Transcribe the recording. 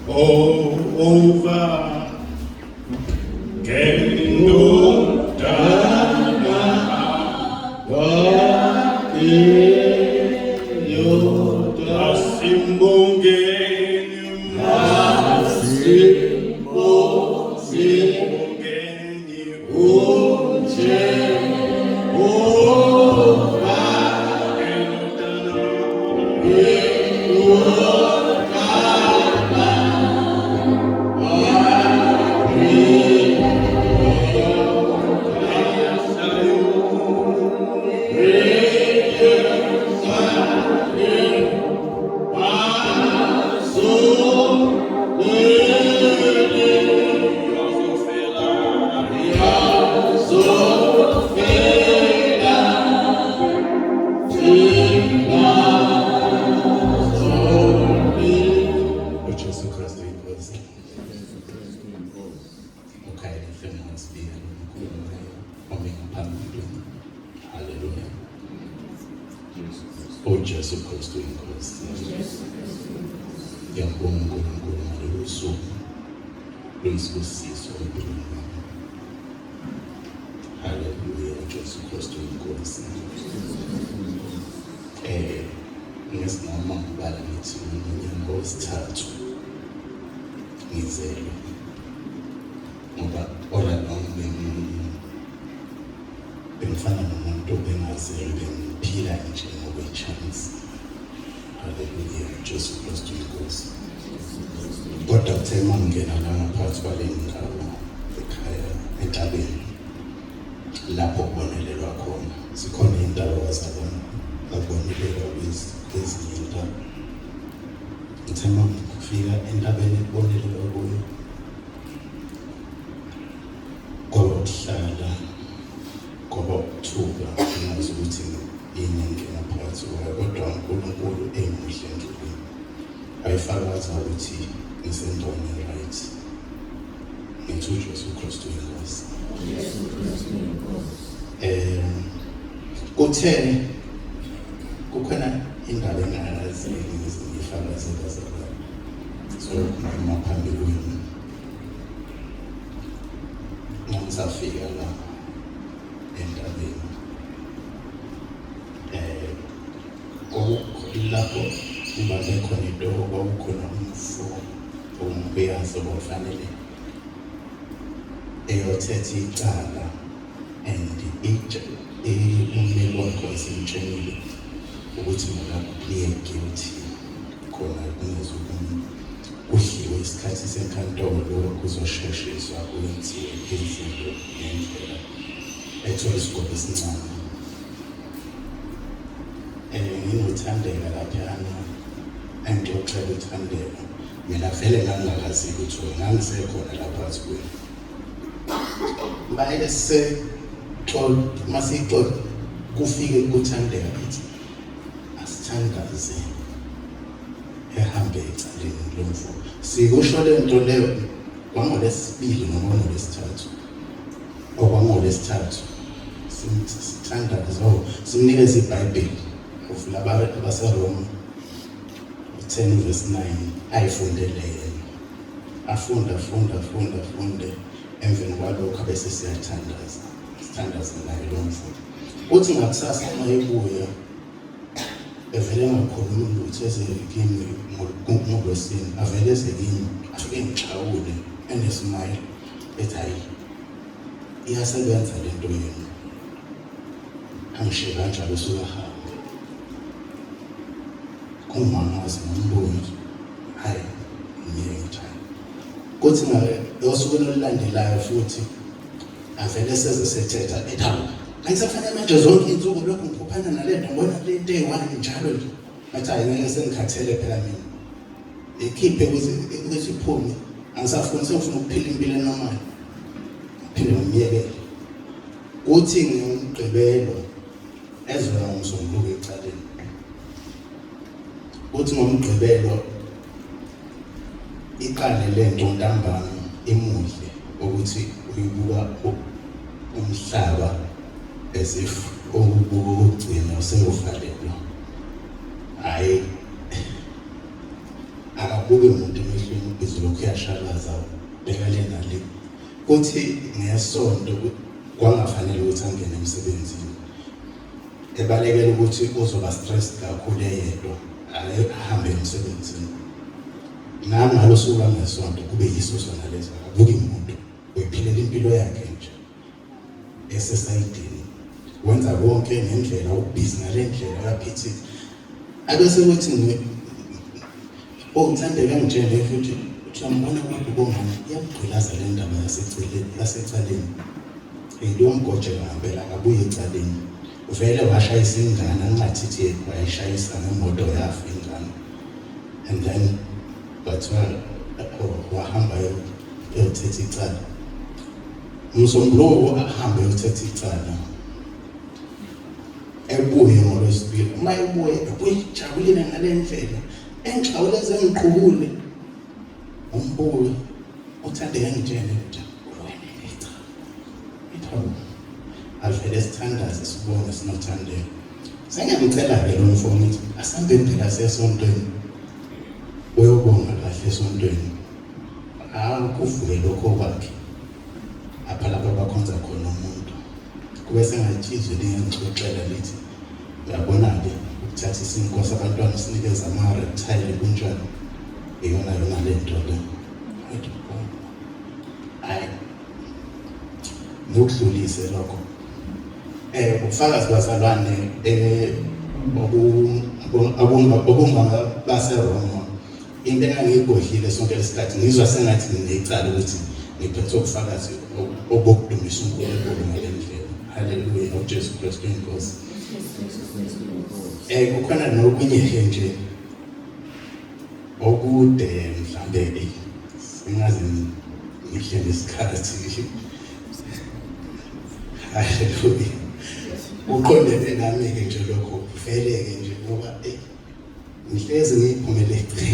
Jehovah kendodala yodwa simbongeni Jesu Kristu inkosi. Ngiyabonga uNkulunkulu ngalolu suku lwesibusiso empilweni yami. Haleluya, Jesu Kristu inkosi. Ngesinoma ngibala ngithi unyaka wesithathu ngizelwe ngoba bengifana nomuntu bengazelwe bengiphila nje ngokwe-chance. Haleluya, Jesu Kristu inkosi. Kodwa kuthe uma ngingena la ngaphansi kwale ndawo ekhaya entabeni lapho kubonelelwa khona, zikhona iy'ndawo zabonelelwa kwezinye iy'ndawo. Ngithe uma ngifika entabeni ekubonelelwa kuyo kwaba ukuhlala, kwaba ukuthuka, ngazi ukuthi yini engena phakathi kwayo, kodwa uNkulunkulu emuhle endleleni ayifakaza ukuthi ngisendaweni right. Ngithi uJesu Kristu inkosi. Kuthe kukhona indaba engayazi ngifakazela zala. So ngima phambili kwami ngisafika la endabeni. Lapho ubaze khona into kwakukhona umfo umbeyazi ofanele eyothetha icala and ummeli wakho esemtshenile ukuthi makapliye guilty khona kudliwe isikhathi senkantolo kuzosheshiswa kwenziwe izinto ngendlela ethola isigodi esincane. Nginothandeka laphana engixoxela uthandeka mina vele ngangingakazi ukuthi ngangisekhona lapha kwethu bayese masixoxa kufike ukuthandeka ethi asithandaze ehambe ecaleni lomfo sikusho le nto leyo kwangolesibili noma ngolesithathu okwangolesithathu sithandaze simnikeza iBhayibheli ufuna abaseRoma 10:9 ayifundele yena afunda emveni kwalokho bese sithandaza naye lo mfo uthi ngakusasa uma ebuya evele ngakhuluma ukuthi ezekini ngoLwesine avele ezekini afike ngixhawule enesmile ethi hayi iyasebenza lento yenu angishiya kanjalo suka hamba kumangazi ngombuzo hayi ngiyengithanda kuthi ngosuku olulandelayo futhi avele sezethetha ethawu angisafanele manje zonke insuku lokhu ngiphophana nalento ngibona lento eyiwani njalo nje ngathi hayi ngeke sengikhathele phela mina ekhiphe ukuthi iphume angisafuni sengifuna ukuphila impilo enormal phela ngiyekele uthi ngiyomgqibelo ezona ngizombuka ecaleni uthi ngomgqibelo iqale lento ntambama emuhle ukuthi uyibuka umhlaba as if ukugcina sengufalelwa hayi akabuke umuntu emehlweni ubhizi lokhu uyashalaza bheka le nale. Kuthi ngesonto kwangafanele ukuthi angene emsebenzini, ebalekela ukuthi uzoba stressed kakhulu eyedwa ahambe emsebenzini. Ngalo suku ngesonto kube yiso sona leso, akabuke umuntu uyiphilela impilo yakhe nje esesayidini, wenza konke ngendlela ubhizi ngale ndlela yaphithi. Abese kuthi ngithandeka ngitshele futhi uyambona ukuthi bongani iyagqilaza le ndaba yasecaleni. Leyo mgoje ngempela akabuye ecaleni. Uvele washayisa ingane angathi wayishayisa ngemoto yafa ingane. And then bathiwa wahamba yothetha icala. Umsombuluko ahambe yothetha icala. Ebuye ngolwesibili. Uma ebuye ejabulile ngale ndlela. Engixawuleze ngiqhubule. Umbuye uthandeka ngitshele ukuthi uwenele icala. Ithawu. Avele sithandaze sibonge sinothandeka. Sengiyamcela-ke lo mfowethu ukuthi asambe phela sesontweni. Uyobonga kahle esontweni. Kuvuke lokho kwakhe. Apha lapha bakhonza khona umuntu. Kube sengathi izwi lingixoxela lithi uyabona-ke ukuthatha isinkwa sabantwana sinikeza ama-reptile kunjani. Iyona le nto le. Hayi. Ngokudlulise lokho. Ubufakazi bazalwane baseRoma. Into engangiyigodlile sonke lesikhathi ngizwa sengathi nginecala ukuthi ngiphethe ubufakazi obokudumisa uNkulunkulu ngale ndlela. Haleluya, uJesu Kristu inkosi. Kukhona nokunye nje okude mhlambe singazi ngihlele isikhathi. Haleluya. Uqondene nami-ke nje lokho kuveleke nje ngoba ngihlezi ngiyiphumelele